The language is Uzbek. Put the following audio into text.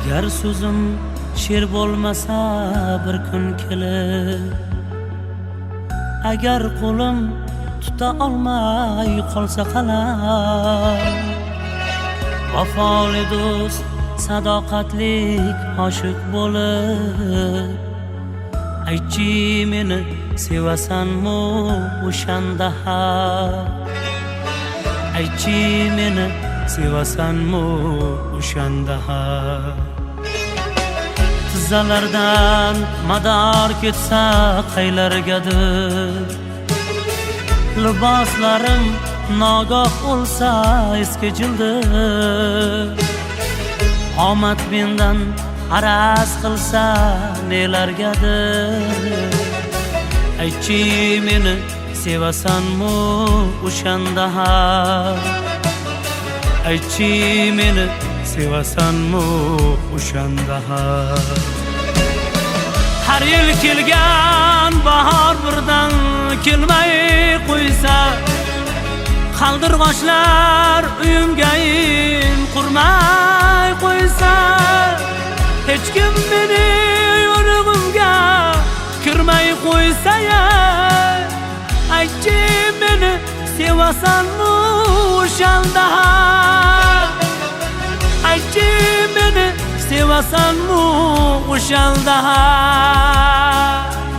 Agar so'zim she'r bo'lmasa bir kun kelib, agar qo'lim tuta olmay qolsa qalam, vafoli do'st sadoqatlik oshiq bo'lib, aytchi meni sevasanmi o'shanda ham, aytchi meni sevasanmi o'shanda ham. Tizzalardan mador ketsa qaylargadir, liboslarim nogoh o'lsa eski jildir, omad mendan araz qilsa nelargadir, aytchi meni sevasanmi o'shanda ham, aytchi meni sevasanmi o'shanda ham. Har yil kelgan bahor birdan kelmay qo'ysa, qaldirg'ochlar uyimgayin qurmay qo'ysa, hech kim meni yo'lig'imga kirmay qo'ysa, aytchi meni sevasanmi o'shanda ham, aytchi meni sevasanmi o'shanda ham.